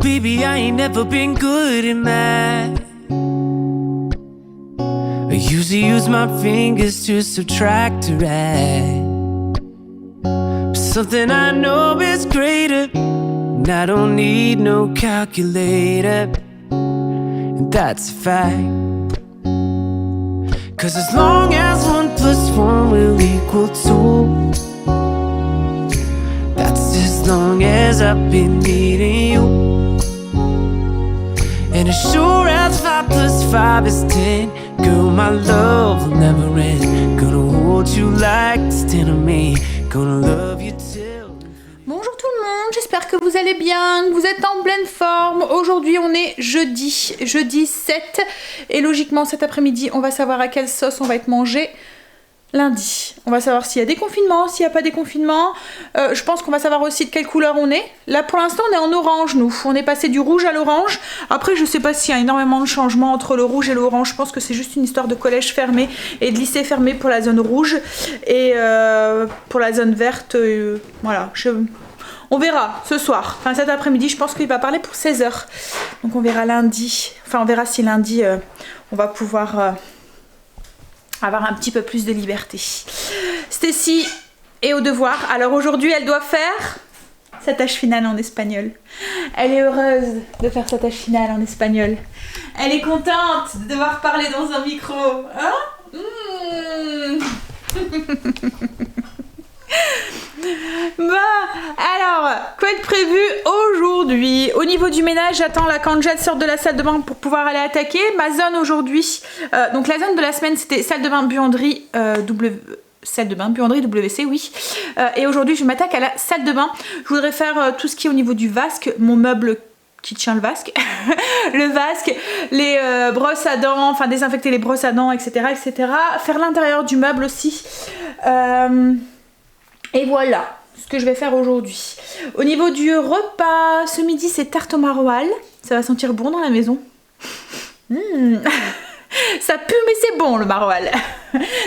Baby, I ain't never been good in math. I usually use my fingers to subtract or add. But something I know is greater, and I don't need no calculator, and that's a fact. 'Cause as long as 1 + 1 will equal 2, that's as long as I've been needing you. And as sure as 5 + 5 is 10, girl, my love will never end. Gonna hold you like it's 10 of me. Gonna love you till... Bonjour tout le monde, j'espère que vous allez bien, que vous êtes en pleine forme. Aujourd'hui on est jeudi 7 et logiquement cet après-midi on va savoir à quelle sauce on va être mangé lundi. On va savoir s'il y a déconfinement, s'il n'y a pas déconfinement. Je pense qu'on va savoir aussi de quelle couleur on est. Là pour l'instant on est en orange nous. On est passé du rouge à l'orange. Après je sais pas s'il y a énormément de changements entre le rouge et l'orange. Je pense que c'est juste une histoire de collège fermé et de lycée fermé pour la zone rouge. Et pour la zone verte, voilà. On verra ce soir. Enfin cet après-midi je pense qu'il va parler pour 16 h. Donc on verra lundi. Enfin on verra si lundi on va pouvoir... avoir un petit peu plus de liberté. Stacy est au devoir. Alors aujourd'hui, elle doit faire sa tâche finale en espagnol. Elle est heureuse de faire sa tâche finale en espagnol. Elle est contente de devoir parler dans un micro. Hein? Bon, alors, quoi de prévu aujourd'hui? Au niveau du ménage, j'attends la Kangel sorte de la salle de bain pour pouvoir aller attaquer. Ma zone aujourd'hui, donc la zone de la semaine c'était salle de bain buanderie salle de bain buanderie WC, oui. Et aujourd'hui je m'attaque à la salle de bain. Je voudrais faire tout ce qui est au niveau du vasque, mon meuble qui tient le vasque, le vasque, les brosses à dents, enfin désinfecter les brosses à dents, etc. etc. Faire l'intérieur du meuble aussi. Et voilà ce que je vais faire aujourd'hui. Au niveau du repas, ce midi c'est tarte au maroilles. Ça va sentir bon dans la maison. Ça pue mais c'est bon le maroilles.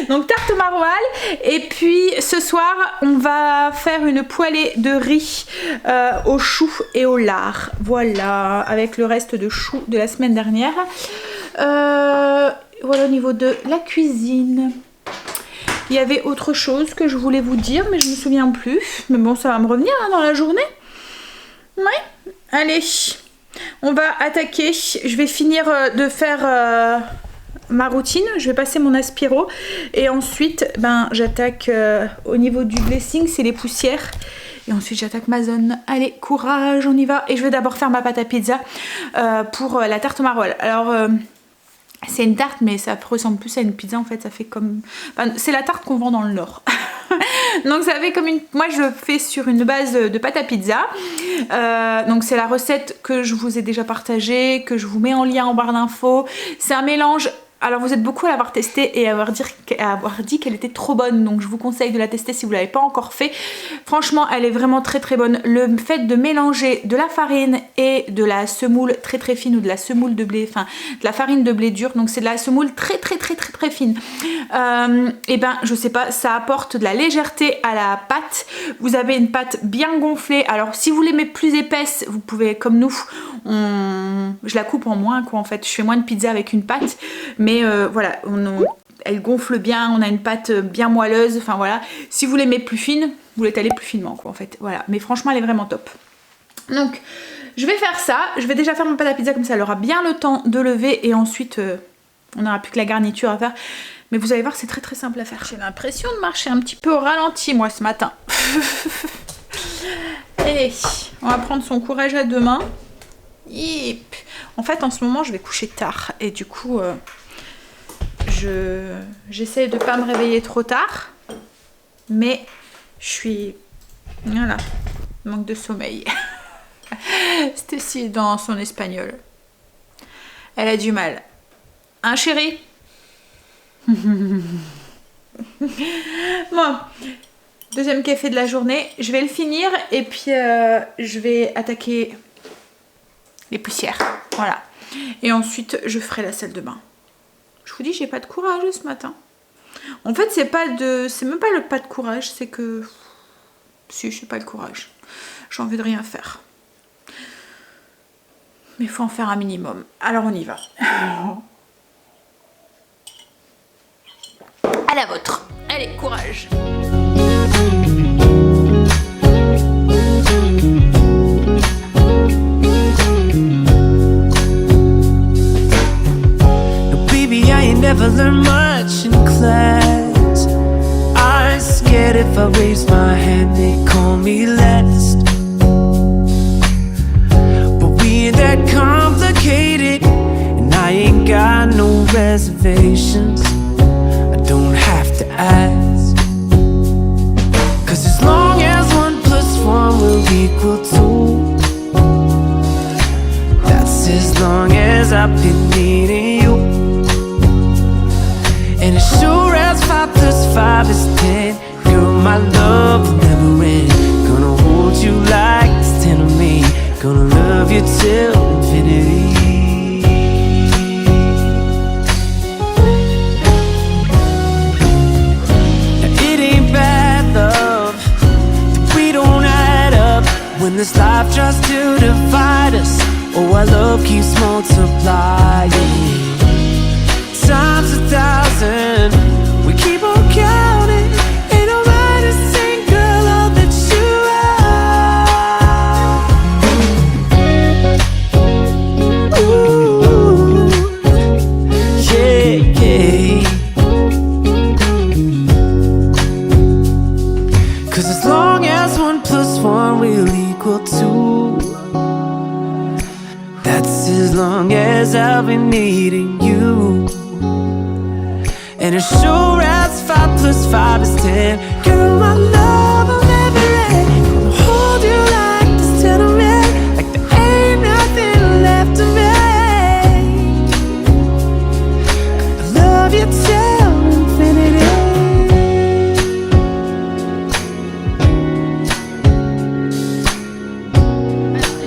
Donc tarte au maroilles. Et puis ce soir on va faire une poêlée de riz au chou et au lard. Voilà, avec le reste de chou de la semaine dernière. Voilà au niveau de la cuisine. Il y avait autre chose que je voulais vous dire, mais je me souviens plus. Mais bon, ça va me revenir hein, dans la journée. Ouais, allez, on va attaquer. Je vais finir de faire ma routine. Je vais passer mon aspiro. Et ensuite, ben, j'attaque au niveau du blessing, c'est les poussières. Et ensuite, j'attaque ma zone. Allez, courage, on y va. Et je vais d'abord faire ma pâte à pizza pour la tarte au maroilles. Alors... c'est une tarte mais ça ressemble plus à une pizza en fait, ça fait comme... Enfin, c'est la tarte qu'on vend dans le Nord. Donc ça fait comme une... Moi je le fais sur une base de pâte à pizza. Donc c'est la recette que je vous ai déjà partagée, que je vous mets en lien en barre d'infos. C'est un mélange... Alors vous êtes beaucoup à l'avoir testé et à avoir dit qu'elle était trop bonne, donc je vous conseille de la tester si vous ne l'avez pas encore fait. Franchement elle est vraiment très très bonne. Le fait de mélanger de la farine et de la semoule très très fine ou de la semoule de blé, enfin de la farine de blé dur, donc c'est de la semoule très très très très très fine. Et ben je sais pas, ça apporte de la légèreté à la pâte. Vous avez une pâte bien gonflée. Alors si vous l'aimez plus épaisse, vous pouvez comme nous, je la coupe en moins quoi en fait. Je fais moins de pizza avec une pâte, mais voilà, elle gonfle bien, on a une pâte bien moelleuse, enfin voilà. Si vous l'aimez plus fine, vous l'étalez plus finement quoi en fait, voilà. Mais franchement elle est vraiment top. Donc je vais faire ça, je vais déjà faire mon pâte à pizza comme ça elle aura bien le temps de lever et ensuite on n'aura plus que la garniture à faire. Mais vous allez voir c'est très très simple à faire. J'ai l'impression de marcher un petit peu au ralenti moi ce matin. Allez, on va prendre son courage à deux mains. Yip. En fait en ce moment je vais coucher tard et du coup j'essaie de pas me réveiller trop tard, mais je suis... Voilà, manque de sommeil. Stacy dans son espagnol. Elle a du mal. Hein chérie? Bon, deuxième café de la journée. Je vais le finir et puis je vais attaquer les poussières. Voilà. Et ensuite je ferai la salle de bain. Je vous dis, j'ai pas de courage ce matin. En fait, c'est même pas le pas de courage, c'est que... Si, je n'ai pas le courage. J'ai envie de rien faire. Mais il faut en faire un minimum. Alors on y va. À la vôtre. Allez, courage. Never learned much in class. I'm scared if I raise my hand, they call me last. But we ain't that complicated, and I ain't got no reservations. I don't have to ask. 'Cause as long as 1 + 1 will equal 2, that's as long as I've been needing you. And as sure as 5 + 5 is 10, girl, my love will never end. Gonna hold you like it's 10 of me. Gonna love you till infinity. Now it ain't bad love that we don't add up when this life tries to divide us. Oh, our love keeps multiplying times 1,000. We keep on counting. Ain't nobody sing, girl, all that you are. Ooh, yeah, yeah. 'Cause as long as 1 + 1 will equal 2, that's as long as I'll be needing you. And as sure as 5 + 5 is 10, girl, my love will never end. Gonna hold you like this till I'm in, like there ain't nothing left of me. I love you till infinity.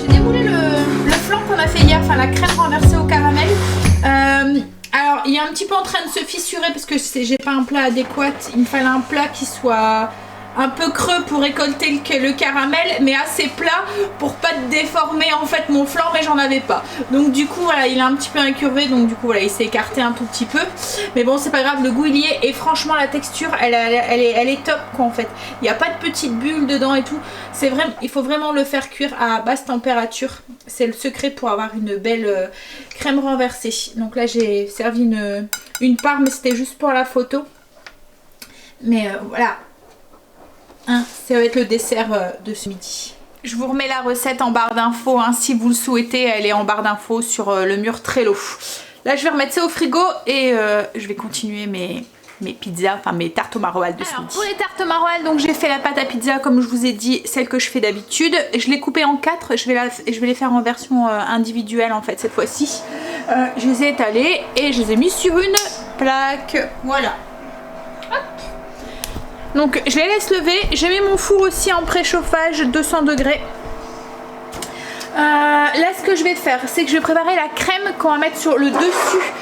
J'ai démoulé le flan qu'on a fait hier, enfin la crème renversée au caramel. Alors il est un petit peu en train de se fissurer parce que j'ai pas un plat adéquat. Il me fallait un plat qui soit un peu creux pour récolter le caramel, mais assez plat pour pas déformer en fait mon flan, mais j'en avais pas. Donc du coup voilà, il est un petit peu incurvé, donc du coup voilà, il s'est écarté un tout petit peu. Mais bon, c'est pas grave, le goût il y est, et franchement la texture elle est top quoi en fait. Il n'y a pas de petites bulles dedans et tout. C'est vraiment, il faut vraiment le faire cuire à basse température. C'est le secret pour avoir une belle crème renversée. Donc là j'ai servi une part, mais c'était juste pour la photo. Mais voilà. Hein, ça va être le dessert de ce midi. Je vous remets la recette en barre d'infos, hein, si vous le souhaitez, elle est en barre d'infos sur le mur Trello. Là je vais remettre ça au frigo et je vais continuer mes pizzas, enfin mes tartes au maroilles de ce midi. Pour les tartes au maroilles, donc j'ai fait la pâte à pizza comme je vous ai dit, celle que je fais d'habitude. Je l'ai coupée en 4, je vais les faire en version individuelle en fait cette fois-ci. Je les ai étalées et je les ai mis sur une plaque, voilà. Hop. Donc je les laisse lever. J'ai mis mon four aussi en préchauffage 200 degrés. Là ce que je vais faire, c'est que je vais préparer la crème qu'on va mettre sur le dessus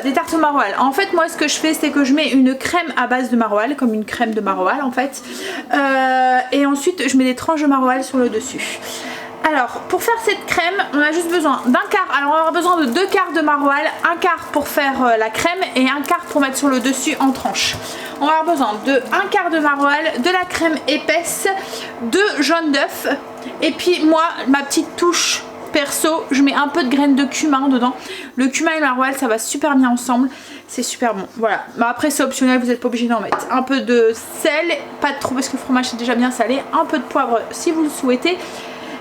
des tartes au maroilles. En fait moi ce que je fais, c'est que je mets une crème à base de maroilles, comme une crème de maroilles en fait, et ensuite je mets des tranches de maroilles sur le dessus. Alors pour faire cette crème, on a juste besoin d'un quart. Alors on aura besoin de 2 quarts de maroilles, un quart pour faire la crème et un quart pour mettre sur le dessus en tranches. On va avoir besoin de un quart de maroilles, de la crème épaisse, de jaune d'œuf, et puis moi ma petite touche perso, je mets un peu de graines de cumin dedans. Le cumin et le maroilles ça va super bien ensemble, c'est super bon. Voilà, mais après c'est optionnel, vous n'êtes pas obligé d'en mettre. Un peu de sel, pas trop parce que le fromage est déjà bien salé, un peu de poivre si vous le souhaitez.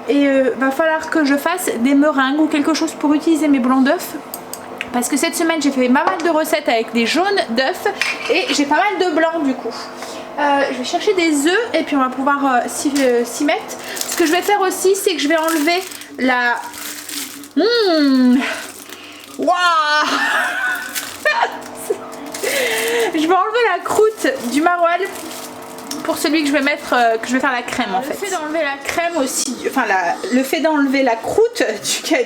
Et va falloir que je fasse des meringues ou quelque chose pour utiliser mes blancs d'œufs. Parce que cette semaine j'ai fait pas mal de recettes avec des jaunes d'œufs et j'ai pas mal de blancs du coup. Je vais chercher des œufs et puis on va pouvoir s'y mettre. Ce que je vais faire aussi, c'est que je vais enlever la... Waouh. Je vais enlever la croûte du maroilles pour celui que je vais mettre, que je vais faire la crème en fait. Le fait d'enlever la crème aussi, enfin le fait d'enlever la croûte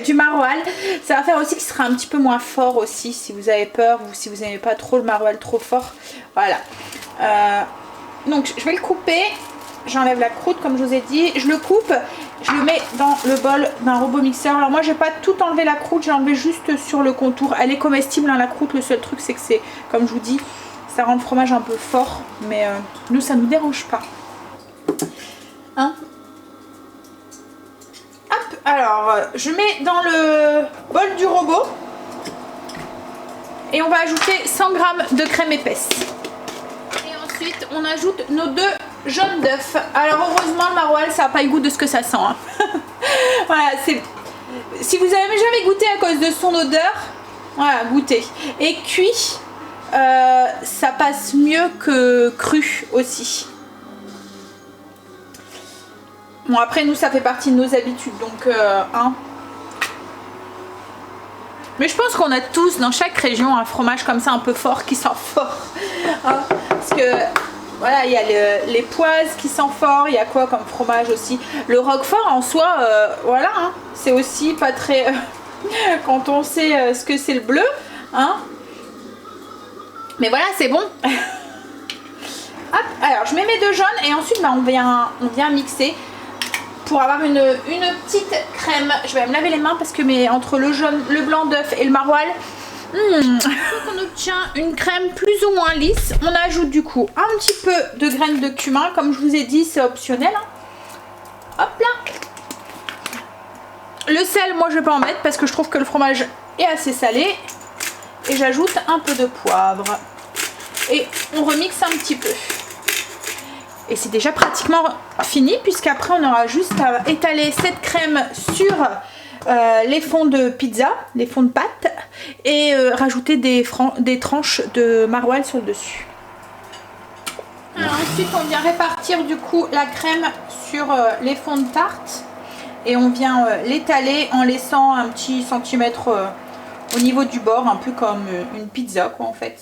du maroilles, ça va faire aussi qu'il sera un petit peu moins fort aussi si vous avez peur ou si vous n'aimez pas trop le maroilles trop fort. Voilà. Donc je vais le couper j'enlève la croûte comme je vous ai dit. Je le coupe, je le mets dans le bol d'un robot mixeur. Alors moi j'ai pas tout enlevé la croûte, j'ai enlevé juste sur le contour. Elle est comestible hein, la croûte, le seul truc c'est que c'est, comme je vous dis, ça rend le fromage un peu fort. Mais nous ça nous dérange pas. Hein? Hop, alors je mets dans le bol du robot. Et on va ajouter 100 g de crème épaisse. Et ensuite, on ajoute nos 2 jaunes d'œufs. Alors heureusement, le maroilles, ça n'a pas le goût de ce que ça sent. Hein. Voilà, c'est... Si vous n'avez jamais goûté à cause de son odeur, voilà, goûtez. Et cuit, ça passe mieux que cru aussi. Bon, après, nous, ça fait partie de nos habitudes. Donc, hein. Mais je pense qu'on a tous dans chaque région un fromage comme ça un peu fort qui sent fort. Hein, parce que voilà, il y a les poises qui sent fort, il y a quoi comme fromage aussi. Le roquefort en soi, voilà, hein, c'est aussi pas très... quand on sait ce que c'est le bleu. Hein. Mais voilà, c'est bon. Hop, alors je mets mes 2 jaunes et ensuite bah, on vient mixer. Pour avoir une petite crème, je vais me laver les mains parce que entre le jaune, le blanc d'œuf et le maroilles, on obtient une crème plus ou moins lisse. On ajoute du coup un petit peu de graines de cumin, comme je vous ai dit, c'est optionnel. Hein. Hop là. Le sel, moi je vais pas en mettre parce que je trouve que le fromage est assez salé. Et j'ajoute un peu de poivre. Et on remixe un petit peu. Et c'est déjà pratiquement fini puisqu'après on aura juste à étaler cette crème sur les fonds de pizza, les fonds de pâte et rajouter des tranches de maroilles sur le dessus. Alors ensuite on vient répartir du coup la crème sur les fonds de tarte et on vient l'étaler en laissant un petit centimètre au niveau du bord, un peu comme une pizza quoi en fait.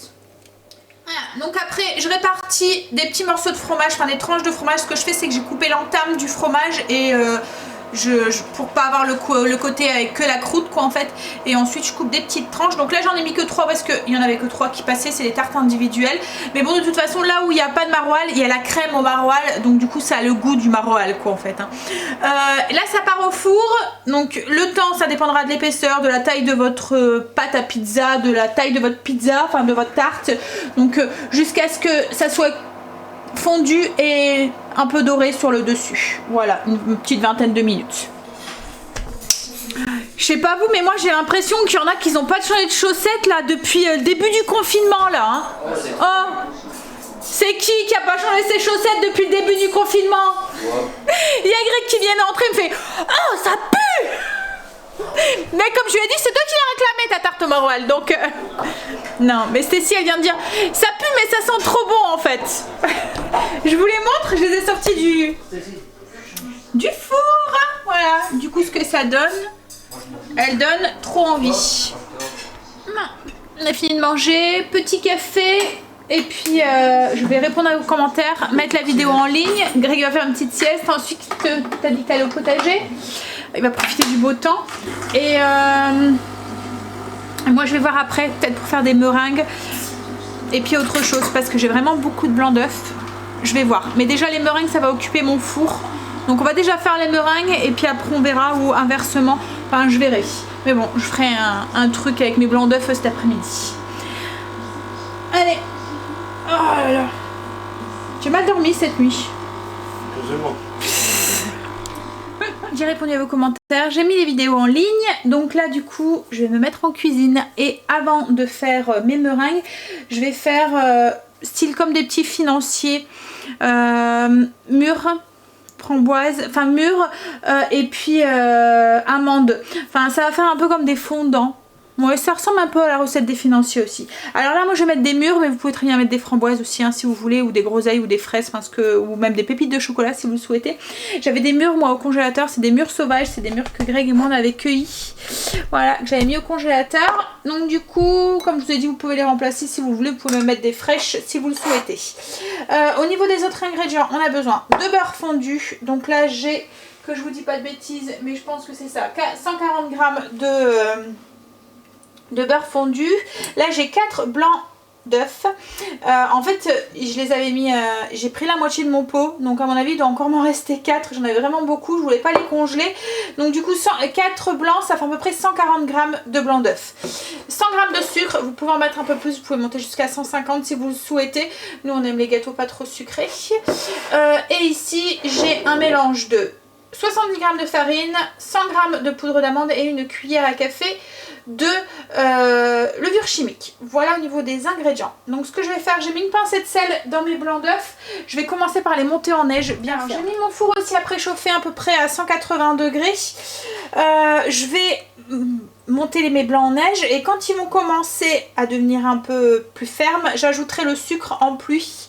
Voilà, donc après je répartis des petits morceaux de fromage, enfin des tranches de fromage. Ce que je fais c'est que j'ai coupé l'entame du fromage et pour pas avoir le côté avec que la croûte quoi en fait. Et ensuite je coupe des petites tranches. Donc là j'en ai mis que 3 parce qu'il y en avait que 3 qui passaient, c'est des tartes individuelles. Mais bon de toute façon là où il n'y a pas de maroilles, il y a la crème au maroilles. Donc du coup ça a le goût du maroilles quoi en fait. Hein. Là ça part au four. Donc le temps ça dépendra de l'épaisseur, de la taille de votre pâte à pizza, de la taille de votre pizza, enfin de votre tarte. Donc jusqu'à ce que ça soit fondu et un peu doré sur le dessus. Voilà, une petite vingtaine de minutes. Je sais pas vous, mais moi j'ai l'impression qu'il y en a qui n'ont pas changé de chaussettes là depuis le début du confinement là. Hein. Oh, c'est qui a pas changé ses chaussettes depuis le début du confinement? Il y a Greg qui vient d'entrer et me fait oh ça pue. Mais comme je lui ai dit, c'est toi qui l'as réclamé ta tarte au maroilles, donc non, mais Stécie elle vient de dire ça pue mais ça sent trop bon en fait. Je vous les montre, je les ai sortis du four. Voilà, du coup ce que ça donne, elle donne trop envie. On a fini de manger, petit café. Et puis je vais répondre à vos commentaires, mettre la vidéo en ligne. Greg va faire une petite sieste, ensuite t'as dit que t'allais au potager. Il va profiter du beau temps. Et moi je vais voir après, peut-être pour faire des meringues. Et puis autre chose, parce que j'ai vraiment beaucoup de blanc d'œuf. Je vais voir. Mais déjà les meringues ça va occuper mon four. Donc on va déjà faire les meringues et puis après on verra ou inversement. Enfin je verrai. Mais bon, je ferai un truc avec mes blancs d'œuf cet après-midi. Allez. Oh là là. J'ai mal dormi cette nuit. J'ai répondu à vos commentaires, j'ai mis les vidéos en ligne, donc là du coup je vais me mettre en cuisine et avant de faire mes meringues, je vais faire style comme des petits financiers mûres, framboises, enfin mûres et puis amandes, enfin ça va faire un peu comme des fondants. Ouais, ça ressemble un peu à la recette des financiers aussi. Alors là, moi je vais mettre des mûres, mais vous pouvez très bien mettre des framboises aussi hein, si vous voulez, ou des groseilles ou des fraises, parce que, ou même des pépites de chocolat si vous le souhaitez. J'avais des mûres moi au congélateur, c'est des mûres sauvages, c'est des mûres que Greg et moi on avait cueillies. Voilà, que j'avais mis au congélateur. Donc du coup, comme je vous ai dit, vous pouvez les remplacer si vous voulez, vous pouvez même mettre des fraîches si vous le souhaitez. Au niveau des autres ingrédients, on a besoin de beurre fondu. Donc là j'ai, que je vous dis pas de bêtises, mais je pense que c'est ça, 140 g de beurre fondu. Là j'ai 4 blancs d'œufs. En fait, je les avais mis, j'ai pris la moitié de mon pot, donc à mon avis il doit encore m'en rester 4. J'en avais vraiment beaucoup, je voulais pas les congeler. Donc du coup 4 blancs, ça fait à peu près 140 g de blanc d'œuf. 100 g de sucre, vous pouvez en mettre un peu plus, vous pouvez monter jusqu'à 150 si vous le souhaitez. Nous on aime les gâteaux pas trop sucrés. Et ici j'ai un mélange de 70 g de farine, 100 g de poudre d'amande et une cuillère à café de levure chimique. Voilà au niveau des ingrédients. Donc ce que je vais faire, j'ai mis une pincée de sel dans mes blancs d'œufs. Je vais commencer par les monter en neige bien. J'ai mis mon four aussi à préchauffer à peu près à 180 degrés. Je vais monter mes blancs en neige et quand ils vont commencer à devenir un peu plus fermes, j'ajouterai le sucre en pluie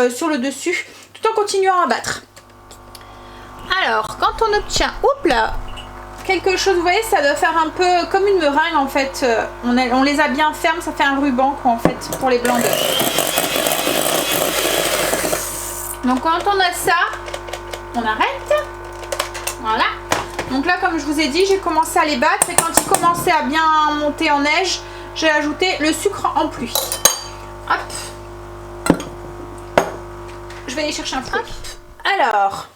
sur le dessus tout en continuant à battre. Alors quand on obtient, oups là, quelque chose, vous voyez, ça doit faire un peu comme une meringue en fait. On les a bien fermes, ça fait un ruban quoi, en fait pour les blancs d'œufs. Donc quand on a ça, on arrête. Voilà. Donc là comme je vous ai dit, j'ai commencé à les battre et quand ils commençaient à bien monter en neige, j'ai ajouté le sucre en pluie. Hop. Je vais aller chercher un fruit. Alors.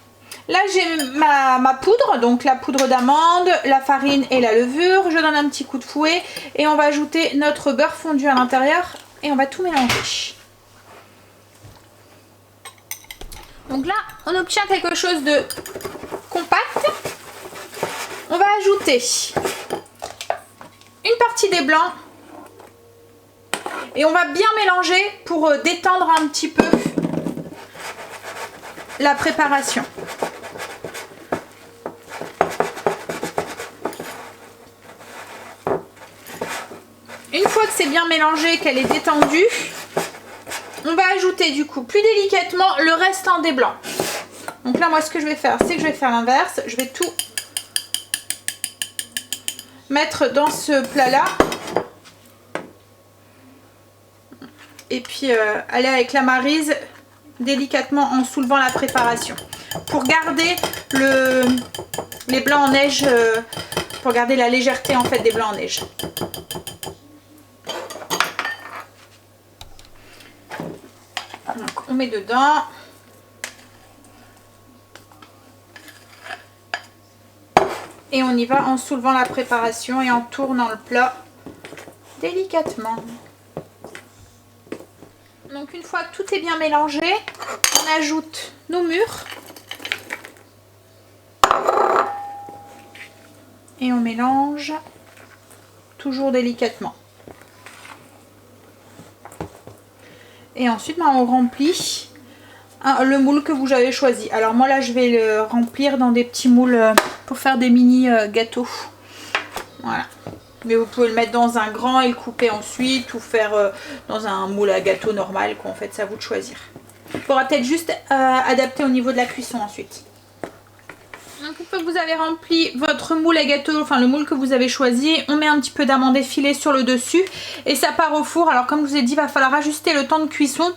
Là j'ai ma poudre, donc la poudre d'amande, la farine et la levure. Je donne un petit coup de fouet et on va ajouter notre beurre fondu à l'intérieur et on va tout mélanger. Donc là on obtient quelque chose de compact. On va ajouter une partie des blancs et on va bien mélanger pour détendre un petit peu la préparation. Une fois que c'est bien mélangé, qu'elle est détendue, on va ajouter du coup plus délicatement le restant des blancs. Donc là moi ce que je vais faire, c'est que je vais faire l'inverse. Je vais tout mettre dans ce plat là. Et puis aller avec la maryse délicatement en soulevant la préparation. Pour garder les blancs en neige, pour garder la légèreté en fait des blancs en neige. Donc on met dedans. Et on y va en soulevant la préparation et en tournant le plat délicatement. Donc une fois que tout est bien mélangé, on ajoute nos mûres. Et on mélange toujours délicatement. Et ensuite on remplit le moule que vous avez choisi. Alors moi là je vais le remplir dans des petits moules pour faire des mini gâteaux. Voilà. Mais vous pouvez le mettre dans un grand et le couper ensuite ou faire dans un moule à gâteau normal quoi. En fait c'est à vous de choisir. Il faudra peut-être juste adapter au niveau de la cuisson ensuite. Donc une fois que vous avez rempli votre moule à gâteau, enfin le moule que vous avez choisi, on met un petit peu d'amande effilée sur le dessus et ça part au four. Alors comme je vous ai dit, il va falloir ajuster le temps de cuisson.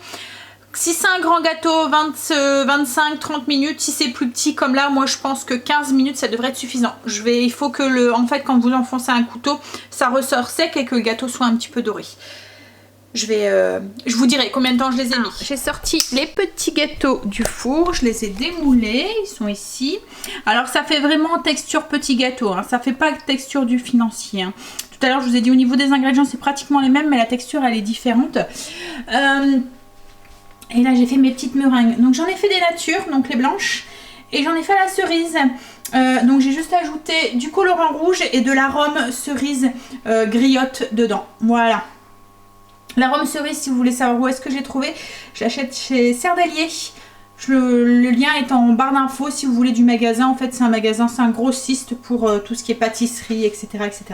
Si c'est un grand gâteau, 25-30 minutes. Si c'est plus petit comme là, moi je pense que 15 minutes ça devrait être suffisant. Il faut que en fait quand vous enfoncez un couteau, ça ressort sec et que le gâteau soit un petit peu doré. Je vous dirai combien de temps je les ai mis. J'ai sorti les petits gâteaux du four, je les ai démoulés, ils sont ici. Alors ça fait vraiment texture petit gâteau, hein. Ça fait pas texture du financier. Hein. Tout à l'heure je vous ai dit au niveau des ingrédients c'est pratiquement les mêmes mais la texture elle est différente. Et là j'ai fait mes petites meringues. Donc j'en ai fait des natures, donc les blanches. Et j'en ai fait à la cerise. Donc j'ai juste ajouté du colorant rouge et de l'arôme cerise griotte dedans. Voilà. L'arôme cerise, si vous voulez savoir où est-ce que j'ai trouvé, j'achète chez Cerdelier. Le lien est en barre d'infos si vous voulez du magasin. En fait c'est un magasin, c'est un grossiste pour tout ce qui est pâtisserie, etc. etc.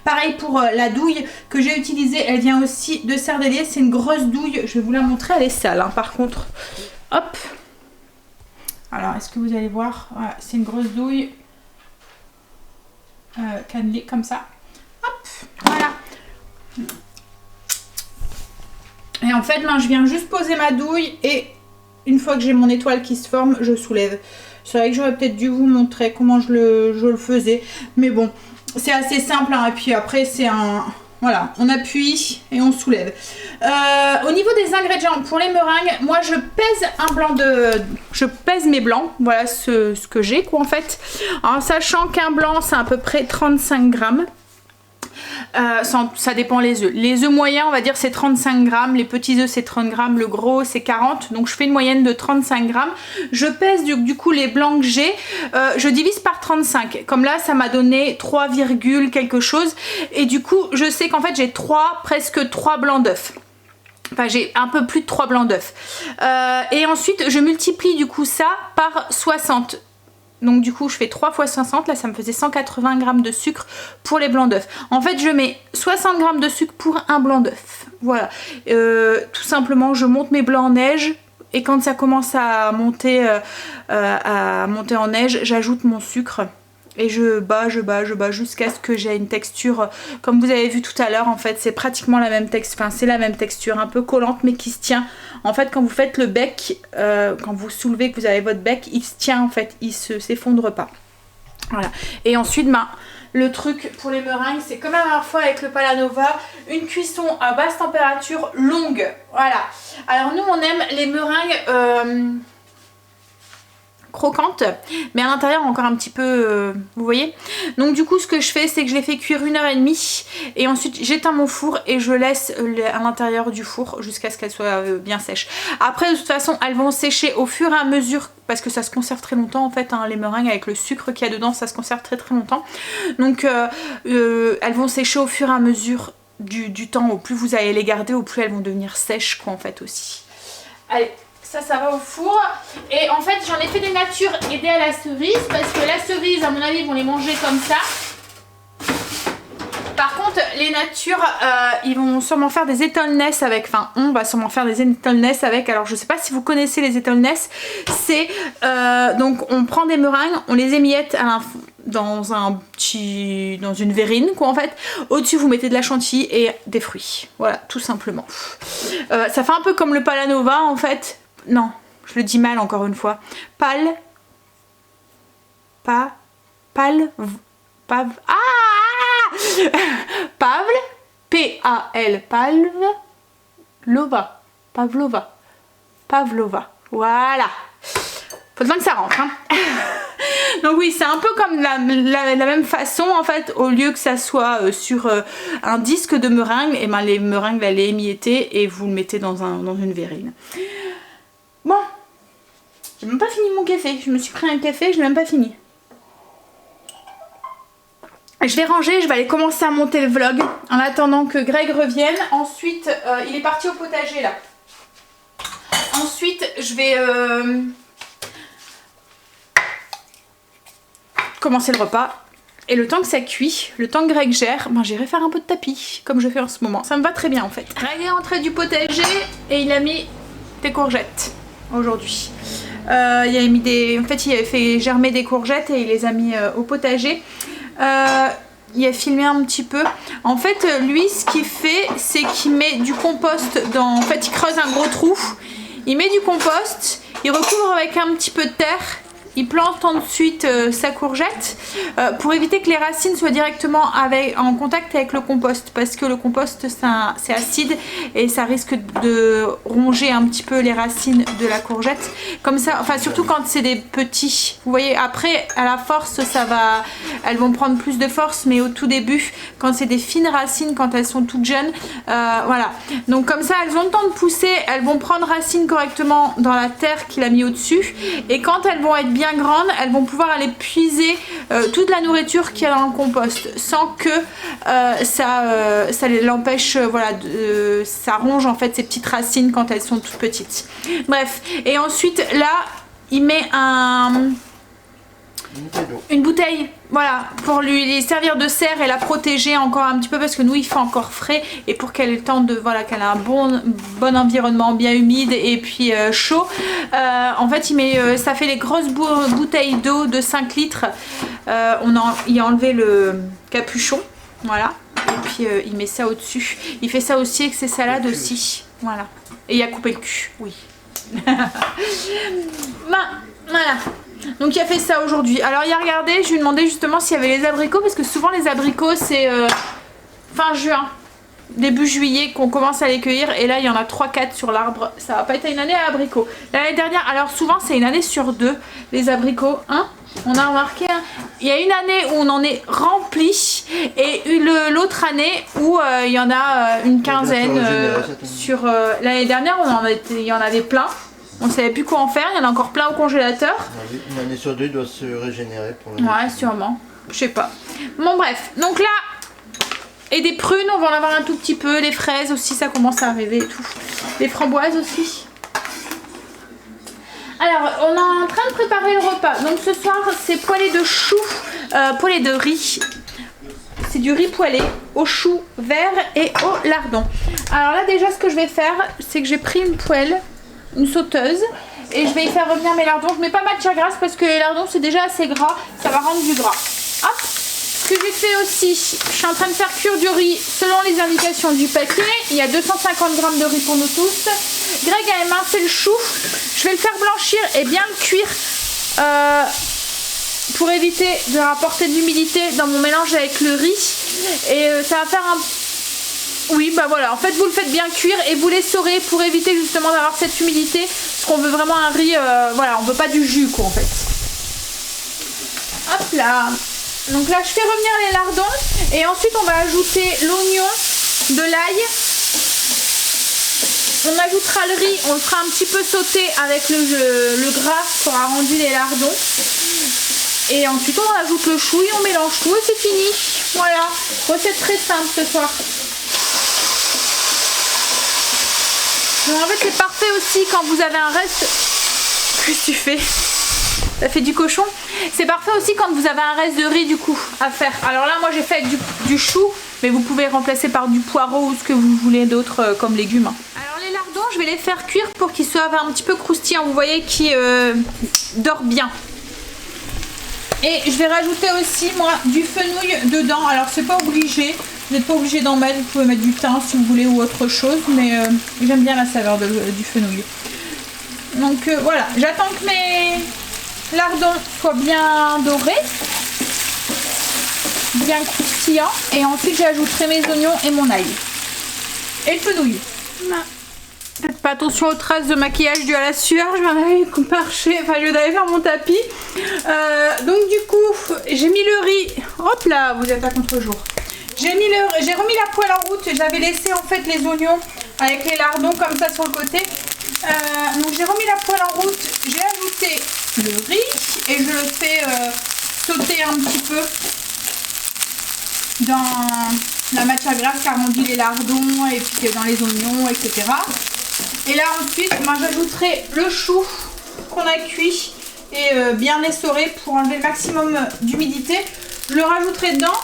Pareil pour la douille que j'ai utilisée, elle vient aussi de Cerdelier. C'est une grosse douille, je vais vous la montrer, elle est sale hein, par contre. Hop. Alors est-ce que vous allez voir, voilà, c'est une grosse douille cannelée comme ça. Hop, voilà. Et en fait là je viens juste poser ma douille et une fois que j'ai mon étoile qui se forme, je soulève. C'est vrai que j'aurais peut-être dû vous montrer comment je le faisais. Mais bon, c'est assez simple. Hein. Et puis après, c'est un Voilà, on appuie et on soulève. Au niveau des ingrédients, pour les meringues, moi je pèse un blanc de... Je pèse mes blancs, voilà ce que j'ai quoi en fait. En sachant qu'un blanc c'est à peu près 35 grammes. Ça dépend les œufs. Les œufs moyens, on va dire, c'est 35 grammes. Les petits œufs, c'est 30 grammes. Le gros, c'est 40. Donc, je fais une moyenne de 35 grammes. Je pèse du coup les blancs que j'ai. Je divise par 35. Comme là, ça m'a donné 3, quelque chose. Et du coup, je sais qu'en fait, j'ai presque 3 blancs d'œufs. Enfin, j'ai un peu plus de 3 blancs d'œufs. Et ensuite, je multiplie du coup ça par 60. Donc du coup je fais 3 fois 60, là ça me faisait 180 grammes de sucre pour les blancs d'œufs. En fait je mets 60 grammes de sucre pour un blanc d'œuf. Voilà, tout simplement je monte mes blancs en neige et quand ça commence à monter en neige, j'ajoute mon sucre. Et je bats jusqu'à ce que j'ai une texture, comme vous avez vu tout à l'heure, en fait c'est pratiquement la même texture, enfin c'est la même texture, un peu collante mais qui se tient. En fait quand vous faites le bec, quand vous soulevez, que vous avez votre bec, il se tient en fait, il s'effondre pas. Voilà. Et ensuite le truc pour les meringues, c'est comme la dernière fois avec le Palanova, une cuisson à basse température longue. Voilà. Alors nous on aime les meringues... croquante mais à l'intérieur encore un petit peu vous voyez. Donc du coup ce que je fais c'est que je les fais cuire 1h30 et ensuite j'éteins mon four et je laisse à l'intérieur du four jusqu'à ce qu'elles soient bien sèches. Après de toute façon elles vont sécher au fur et à mesure parce que ça se conserve très longtemps en fait hein, les meringues avec le sucre qu'il y a dedans ça se conserve très longtemps. Donc elles vont sécher au fur et à mesure du temps. Au plus vous allez les garder au plus elles vont devenir sèches quoi en fait aussi. Allez, ça va au four. Et en fait j'en ai fait des natures aidées à la cerise parce que la cerise à mon avis ils vont les manger comme ça. Par contre les natures ils vont sûrement faire des étolness avec, enfin on va sûrement faire des étolness avec, alors je sais pas si vous connaissez les étolness, c'est donc on prend des meringues, on les émiette dans une verrine quoi en fait. Au-dessus vous mettez de la chantilly et des fruits. Voilà tout simplement. Ça fait un peu comme le Palanova en fait. Non, je le dis mal encore une fois. Pavl, P-A-L, Pavlova. Voilà. Faut bien que ça rentre. Hein. Donc oui, c'est un peu comme la même façon en fait. Au lieu que ça soit sur un disque de meringue, et ben les meringues là, les émiettez et vous le mettez dans une verrine. Bon, j'ai même pas fini mon café. Je me suis pris un café, je l'ai même pas fini. Je vais ranger, je vais aller commencer à monter le vlog en attendant que Greg revienne. Ensuite, il est parti au potager là. Ensuite, je vais commencer le repas. Et le temps que ça cuit, le temps que Greg gère, ben j'irai faire un peu de tapis, comme je fais en ce moment. Ça me va très bien en fait. Greg est rentré du potager et il a mis des courgettes aujourd'hui. Il avait mis en fait il avait fait germer des courgettes et il les a mis au potager. Il a filmé un petit peu. En fait lui ce qu'il fait c'est qu'il met du compost dans... En fait il creuse un gros trou, il met du compost, il recouvre avec un petit peu de terre. Il plante ensuite sa courgette pour éviter que les racines soient directement en contact avec le compost parce que le compost c'est acide et ça risque de ronger un petit peu les racines de la courgette. Comme ça, enfin surtout quand c'est des petits. Vous voyez après à la force elles vont prendre plus de force mais au tout début quand c'est des fines racines, quand elles sont toutes jeunes, voilà. Donc comme ça elles ont le temps de pousser, elles vont prendre racine correctement dans la terre qu'il a mis au-dessus et quand elles vont être bien grandes, elles vont pouvoir aller puiser toute la nourriture qu'il y a dans le compost sans que ça l'empêche, voilà, ça ronge en fait ces petites racines quand elles sont toutes petites. Bref, et ensuite là, il met une bouteille, voilà, pour lui servir de serre et la protéger encore un petit peu parce que nous il fait encore frais et pour qu'elle ait le temps de, voilà, qu'elle a un bon environnement bien humide et puis chaud. En fait il met, ça fait les grosses bouteilles d'eau de 5 litres. Il a enlevé le capuchon, voilà, et puis il met ça au dessus. Il fait ça aussi avec ses salades aussi, voilà, et il a coupé le cul, oui. Voilà. Donc il a fait ça aujourd'hui. Alors il a regardé, je lui ai demandé justement s'il y avait les abricots parce que souvent les abricots c'est fin juin. début juillet qu'on commence à les cueillir et là il y en a 3-4 sur l'arbre. Ça va pas être une année à abricots. L'année dernière, alors souvent c'est une année sur 2 les abricots, hein. On a remarqué, hein, il y a une année où on en est rempli et l'autre année où il y en a une quinzaine. Sur l'année dernière il y en avait plein. On ne savait plus quoi en faire, il y en a encore plein au congélateur. Une année sur 2 doit se régénérer pour le ouais, sûrement. Je sais pas. Bon bref, donc là, et des prunes, on va en avoir un tout petit peu. Les fraises aussi, ça commence à arriver et tout. Les framboises aussi. Alors, on est en train de préparer le repas. Donc ce soir, c'est poêlée de choux, poêlée de riz. C'est du riz poêlé au chou vert et au lardon. Alors là, déjà, ce que je vais faire, c'est que j'ai pris une poêle, une sauteuse, et je vais y faire revenir mes lardons. Je mets pas matière grasse parce que les lardons, c'est déjà assez gras. Ça va rendre du gras. Hop. Ce que j'ai fait aussi, je suis en train de faire cuire du riz selon les indications du paquet. Il y a 250 g de riz pour nous tous. Greg a émincé le chou. Je vais le faire blanchir et bien le cuire pour éviter de rapporter de l'humidité dans mon mélange avec le riz. Et ça va faire un... Oui, bah voilà, en fait vous le faites bien cuire et vous l'essorez pour éviter justement d'avoir cette humidité. Parce qu'on veut vraiment un riz, voilà, on veut pas du jus quoi en fait. Hop là. Donc là je fais revenir les lardons et ensuite on va ajouter l'oignon, de l'ail. On ajoutera le riz, on le fera un petit peu sauter avec le gras pour arrondir les lardons. Et ensuite on ajoute le chou et on mélange tout et c'est fini. Voilà, recette très simple ce soir. Donc en fait c'est parfait aussi quand vous avez un reste... Qu'est-ce que tu fais ? Ça fait du cochon. C'est parfait aussi quand vous avez un reste de riz du coup à faire. Alors là moi j'ai fait avec du chou, mais vous pouvez remplacer par du poireau ou ce que vous voulez d'autre comme légumes. Alors les lardons je vais les faire cuire pour qu'ils soient un petit peu croustillants. Vous voyez qui dort bien. Et je vais rajouter aussi moi du fenouil dedans. Alors c'est pas obligé, vous n'êtes pas obligé d'en mettre, vous pouvez mettre du thym si vous voulez ou autre chose, mais j'aime bien la saveur du fenouil. Donc voilà, j'attends que mes lardons soient bien dorés, bien croustillants, et ensuite j'ajouterai mes oignons et mon ail. Et le fenouil. Faites pas attention aux traces de maquillage dû à la sueur, je viens d'aller marcher, enfin je viens d'aller faire mon tapis. Donc du coup, j'ai mis le riz, hop là, vous êtes à contre-jour. J'ai remis la poêle en route, j'avais laissé en fait les oignons avec les lardons comme ça sur le côté. Donc j'ai remis la poêle en route, j'ai ajouté le riz et je le fais sauter un petit peu dans la matière grasse qui arrondit les lardons et puis dans les oignons, etc. Et là ensuite, moi j'ajouterai le chou qu'on a cuit et bien essoré pour enlever le maximum d'humidité. Je le rajouterai dedans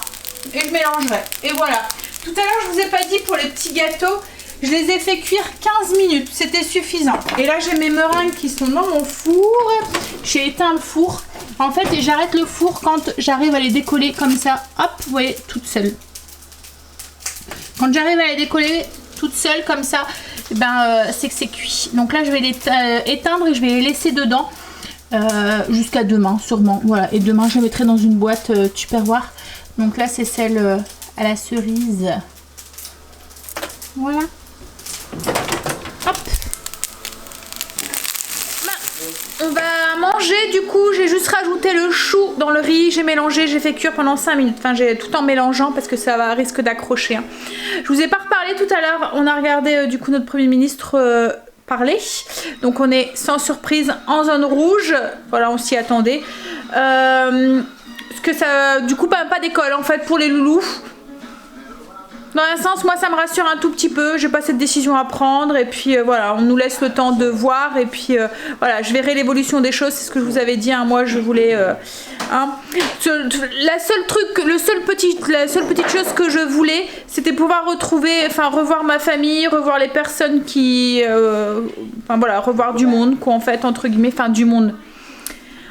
et je mélangerai. Et voilà. Tout à l'heure je vous ai pas dit pour les petits gâteaux, je les ai fait cuire 15 minutes, c'était suffisant. Et là j'ai mes meringues qui sont dans mon four. J'ai éteint le four. En fait, et j'arrête le four quand j'arrive à les décoller comme ça. Hop, vous voyez, toute seule. Quand j'arrive à les décoller toute seule comme ça, ben, c'est que c'est cuit. Donc là je vais les éteindre et je vais les laisser dedans jusqu'à demain sûrement. Voilà, et demain je les mettrai dans une boîte Tupperware. Donc là c'est celle à la cerise. Voilà. Hop. On va manger, du coup j'ai juste rajouté le chou dans le riz, j'ai mélangé, j'ai fait cuire pendant 5 minutes, enfin j'ai tout en mélangeant parce que ça va risque d'accrocher. Hein. Je vous ai pas reparlé tout à l'heure, on a regardé du coup notre Premier ministre parler, donc on est sans surprise en zone rouge, voilà on s'y attendait. Parce que ça, du coup pas d'école en fait pour les loulous. Dans un sens, moi ça me rassure un tout petit peu, j'ai pas cette décision à prendre et puis voilà, on nous laisse le temps de voir et puis voilà, je verrai l'évolution des choses, c'est ce que je vous avais dit, hein, moi je voulais... hein, la seule petite chose que je voulais, c'était pouvoir revoir ma famille, revoir les personnes qui... enfin voilà, revoir du monde quoi en fait, entre guillemets, enfin du monde,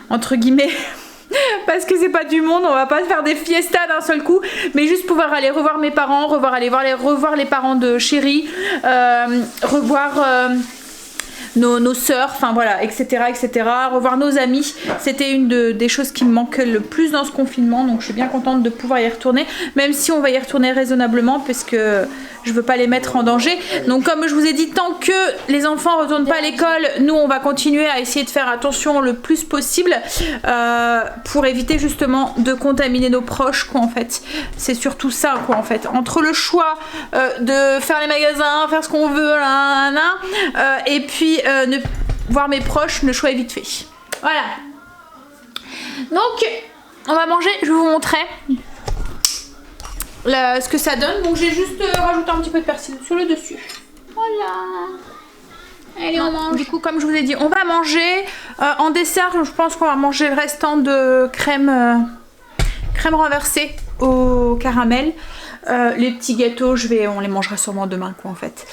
entre guillemets... Parce que c'est pas du monde, on va pas faire des fiestas d'un seul coup, mais juste pouvoir aller revoir mes parents, revoir les parents de chérie, revoir nos sœurs, enfin voilà, etc., revoir nos amis. C'était une des choses qui me manquait le plus dans ce confinement, donc je suis bien contente de pouvoir y retourner, même si on va y retourner raisonnablement, parce que je veux pas les mettre en danger. Donc comme je vous ai dit, tant que les enfants retournent pas à l'école, nous on va continuer à essayer de faire attention le plus possible pour éviter justement de contaminer nos proches, quoi, en fait. C'est surtout ça, quoi, en fait. Entre le choix de faire les magasins, faire ce qu'on veut, et puis ne voir mes proches, le choix est vite fait. Voilà. Donc on va manger, je vais vous montrer ce que ça donne. Donc j'ai juste rajouté un petit peu de persil sur le dessus. Voilà. Allez, on mange. Du coup, comme je vous ai dit, on va manger. En dessert, je pense qu'on va manger le restant de crème renversée au caramel. Les petits gâteaux, on les mangera sûrement demain, quoi, en fait.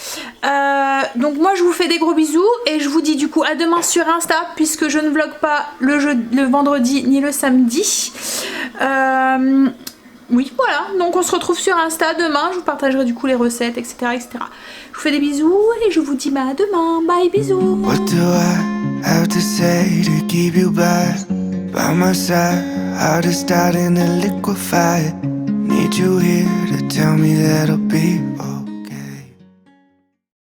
Donc moi, je vous fais des gros bisous et je vous dis du coup à demain sur Insta, puisque je ne vlog pas le vendredi ni le samedi. Oui, voilà. Donc on se retrouve sur Insta demain. Je vous partagerai du coup les recettes, etc., etc. Je vous fais des bisous et je vous dis à demain. Bye, bisous. What do I have to say to keep you by my side? Heart is starting to liquefy. Need you here to tell me that I'll be